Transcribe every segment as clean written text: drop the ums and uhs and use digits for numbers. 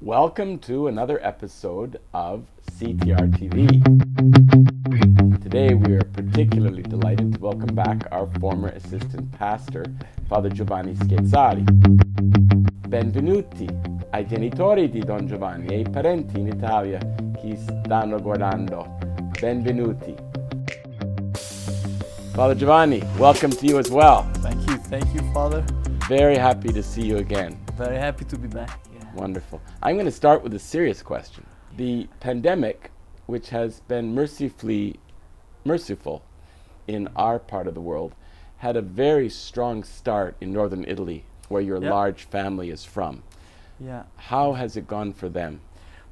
Welcome to another episode of CTR TV. Today we are particularly delighted to welcome back our former assistant pastor, Father Giovanni Schiesari. Benvenuti ai genitori di Don Giovanni e ai parenti in Italia che stanno guardando. Benvenuti. Father Giovanni, welcome to you as well. Thank you, Father. Very happy to see you again. Very happy to be back. Yeah. Wonderful. I'm going to start with a serious question. The pandemic, which has been merciful in our part of the world, had a very strong start in northern Italy, where your large family is from. Yeah. How has it gone for them?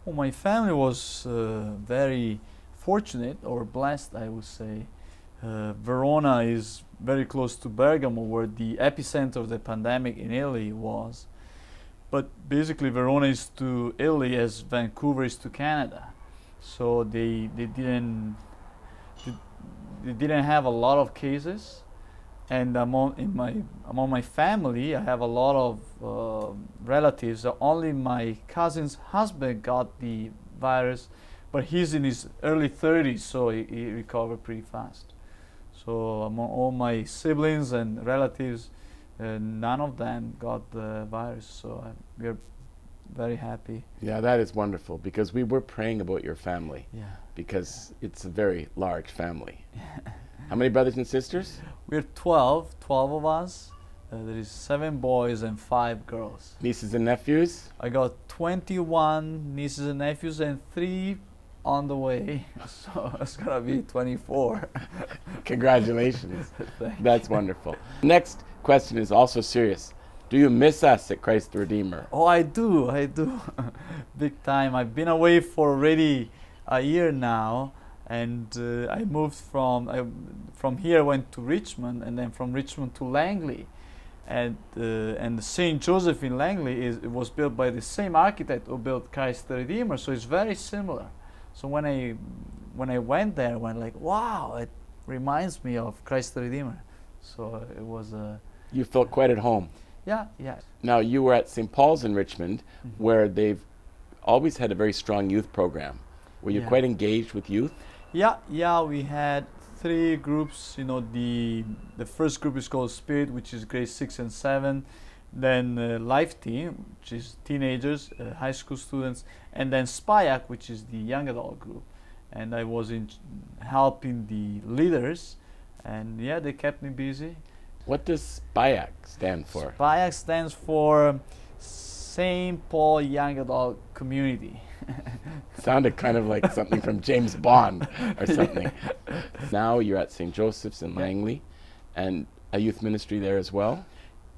Well, my family was very fortunate or blessed, I would say. Verona is very close to Bergamo, where the epicenter of the pandemic in Italy was. But basically, Verona is to Italy as Vancouver is to Canada. So they didn't have a lot of cases. And among my family, I have a lot of relatives. Only my cousin's husband got the virus, but he's in his early 30s, so he recovered pretty fast. So among all my siblings and relatives, none of them got the virus. So we're very happy. Yeah, that is wonderful, because we were praying about your family. Yeah. Because it's a very large family. How many brothers and sisters? We're 12 of us. There is 7 boys and 5 girls. Nieces and nephews? I got 21 nieces and nephews and 3 on the way. So it's gonna be 24. Congratulations. That's wonderful. Next question is also serious. Do you miss us at Christ the Redeemer? Oh, I do. Big time. I've been away for already a year now. And I moved from here, went to Richmond, and then from Richmond to Langley, and St. Joseph in Langley it was built by the same architect who built Christ the Redeemer, so it's very similar. So when I went there, I went like, wow, it reminds me of Christ the Redeemer. So it was You felt quite at home. Yeah. Now you were at St. Paul's in Richmond, where they've always had a very strong youth program. Were you quite engaged with youth? Yeah, we had 3 groups. You know, the first group is called Spirit, which is grades 6 and 7. Then Life Team, which is teenagers, high school students, and then SPIAC, which is the young adult group. And I was helping the leaders, and they kept me busy. What does SPIAC stand for? SPIAC stands for St. Paul Young Adult Community. Sounded kind of like something from James Bond or something. Now you're at St. Joseph's in Langley, and a youth ministry there as well?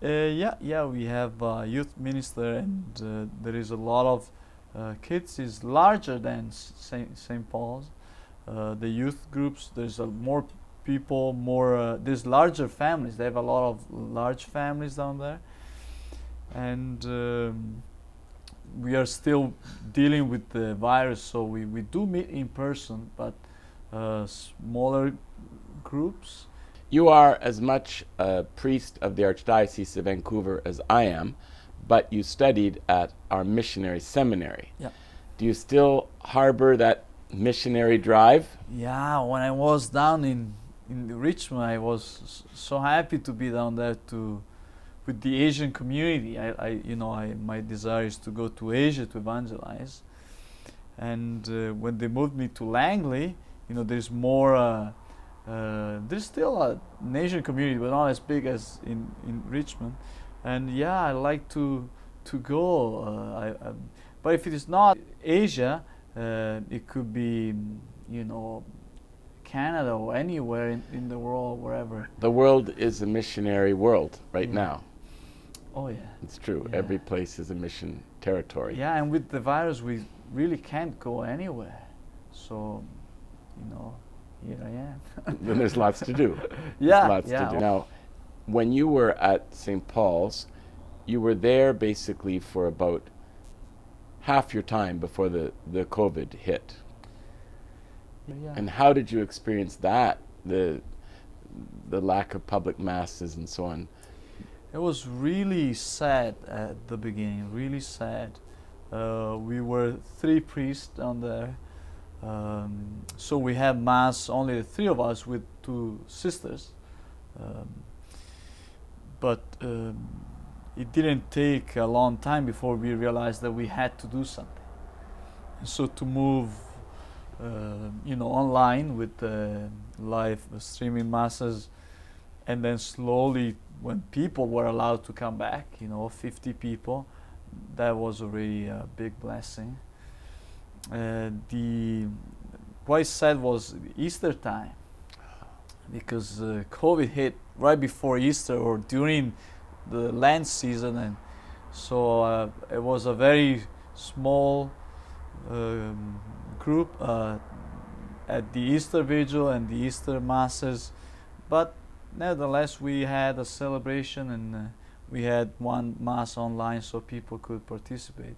Yeah, we have a youth minister, and there is a lot of kids. It's larger than St. Paul's. The youth groups, there's more people, there's larger families. They have a lot of large families down there. And we are still dealing with the virus, so we do meet in person, but smaller groups. You are as much a priest of the Archdiocese of Vancouver as I am, but you studied at our missionary seminary. Yeah. Do you still harbor that missionary drive? Yeah, when I was down in Richmond, I was so happy to be down there with the Asian community. My desire is to go to Asia to evangelize. And when they moved me to Langley, there's more. There's still an Asian community, but not as big as in Richmond. And I like to go. But if it is not Asia, it could be, Canada or anywhere in the world, wherever. The world is a missionary world right now. Oh yeah. It's true. Yeah. Every place is a mission territory. Yeah, and with the virus, we really can't go anywhere. So, here I am. Then there's lots to do. Yeah. To do. Now, when you were at St. Paul's, you were there basically for about half your time before the COVID hit. Yeah. And how did you experience that? The lack of public masses and so on. It was really sad at the beginning, really sad. We were 3 priests down there. So we had mass, only the 3 of us with 2 sisters. But it didn't take a long time before we realized that we had to do something. So to move, online with live streaming masses, and then slowly, when people were allowed to come back, 50 people, that was already a big blessing. The quite sad was Easter time, because COVID hit right before Easter or during the Lent season, and so it was a very small group at the Easter Vigil and the Easter Masses, but nevertheless we had a celebration, and we had one Mass online so people could participate.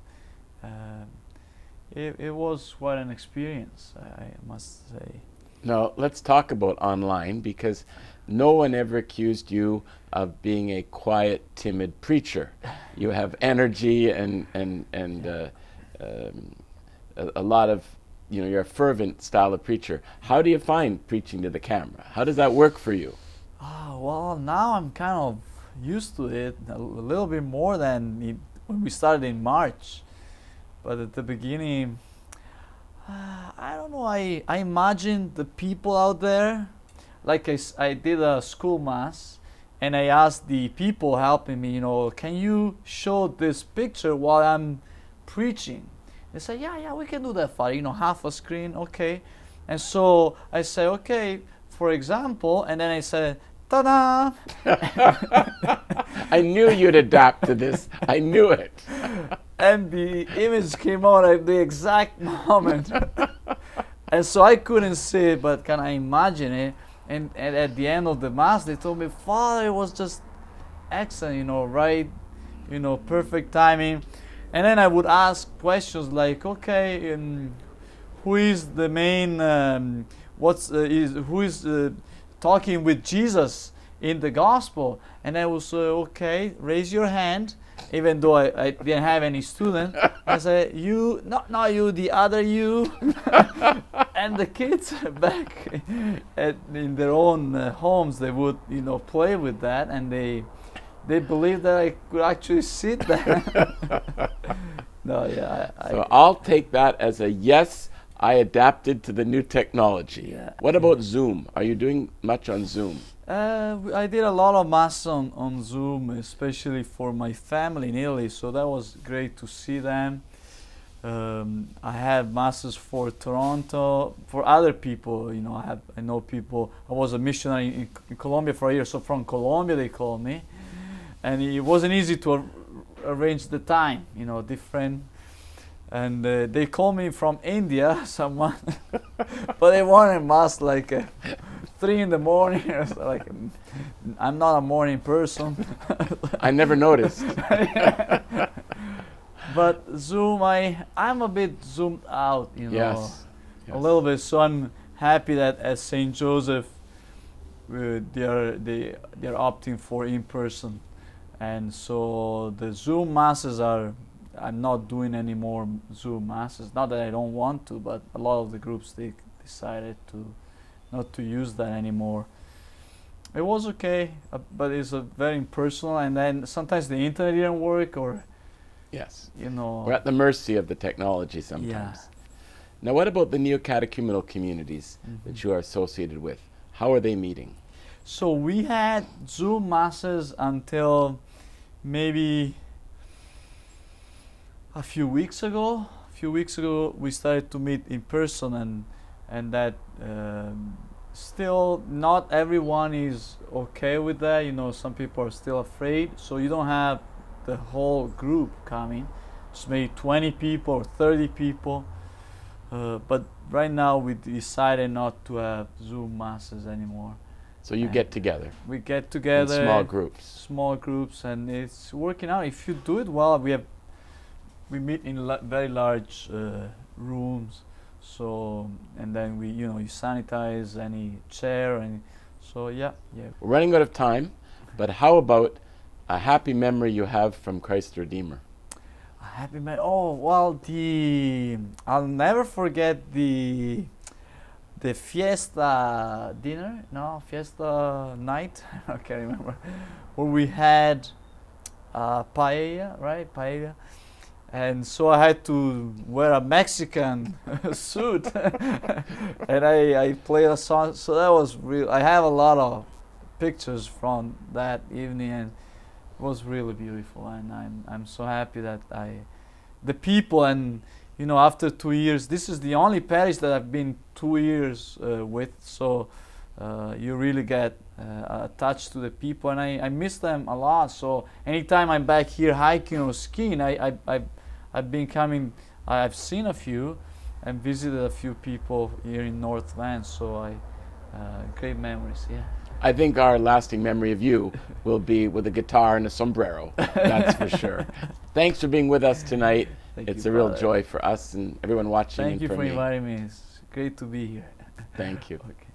It was quite an experience, I must say. Now, let's talk about online, because no one ever accused you of being a quiet, timid preacher. You have energy and a lot of, you're a fervent style of preacher. How do you find preaching to the camera? How does that work for you? Well, now I'm kind of used to it a little bit more than when we started in March. But at the beginning, I don't know, I imagine the people out there, like I did a school mass, and I asked the people helping me, can you show this picture while I'm preaching? They say, yeah, we can do that, Father, half a screen, okay. And so I say, okay, for example, and then I said, ta-da! I knew you'd adapt to this. I knew it. And the image came out at the exact moment. And so I couldn't see it, but can I imagine it? And at the end of the Mass, they told me, Father, it was just excellent, right, perfect timing. And then I would ask questions like, okay, who is the main, who is talking with Jesus in the Gospel? And I would say, okay, raise your hand. Even though I didn't have any student, I said, you, not you, the other you. And the kids back in their own homes, they would, play with that, and they believed that I could actually sit there. No, yeah. So I'll take that as a yes, I adapted to the new technology. Yeah. What about Zoom? Are you doing much on Zoom? I did a lot of Mass on Zoom, especially for my family in Italy, so that was great to see them. I had Masses for Toronto, for other people, I know people. I was a missionary in Colombia for a year, so from Colombia they called me. And it wasn't easy to arrange the time, different. And they called me from India, someone, but they wanted Mass like 3 in the morning. Like, I'm not a morning person. I never noticed. But Zoom, I'm a bit zoomed out, Yes. a little bit. So I'm happy that at St. Joseph, they're opting for in person, and so the Zoom masses I'm not doing any more Zoom masses. Not that I don't want to, but a lot of the groups they decided not to use that anymore. It was okay, but it's very impersonal, and then sometimes the internet didn't work, or yes, we're at the mercy of the technology sometimes. Yeah. Now, what about the neo-catechumenal communities that you are associated with? How are they meeting? So we had Zoom masses until maybe a few weeks ago. We started to meet in person, and that still not everyone is okay with that. Some people are still afraid, so you don't have the whole group coming. It's maybe 20 people or 30 people. But right now we decided not to have Zoom masses anymore. So you get together? We get together in small groups, and it's working out. If you do it well, we meet in very large rooms. So, and then you sanitize any chair, and so yeah. We're running out of time, but how about a happy memory you have from Christ the Redeemer? A Happy Oh well, I'll never forget the fiesta dinner. No, fiesta night. I can't remember. Where we had paella, right? Paella. And so I had to wear a Mexican suit, and I played a song. So that was real. I have a lot of pictures from that evening, and it was really beautiful. And I'm so happy that the people, and after 2 years, this is the only parish that I've been 2 years with. So you really get attached to the people, and I miss them a lot. So anytime I'm back here hiking or skiing, I've been coming. I've seen a few, and visited a few people here in North Van. So great memories. Yeah. I think our lasting memory of you will be with a guitar and a sombrero. That's for sure. Thanks for being with us tonight. It's a real joy for us and everyone watching. Thank you for for me. inviting me. It's great to be here. Thank you. Okay.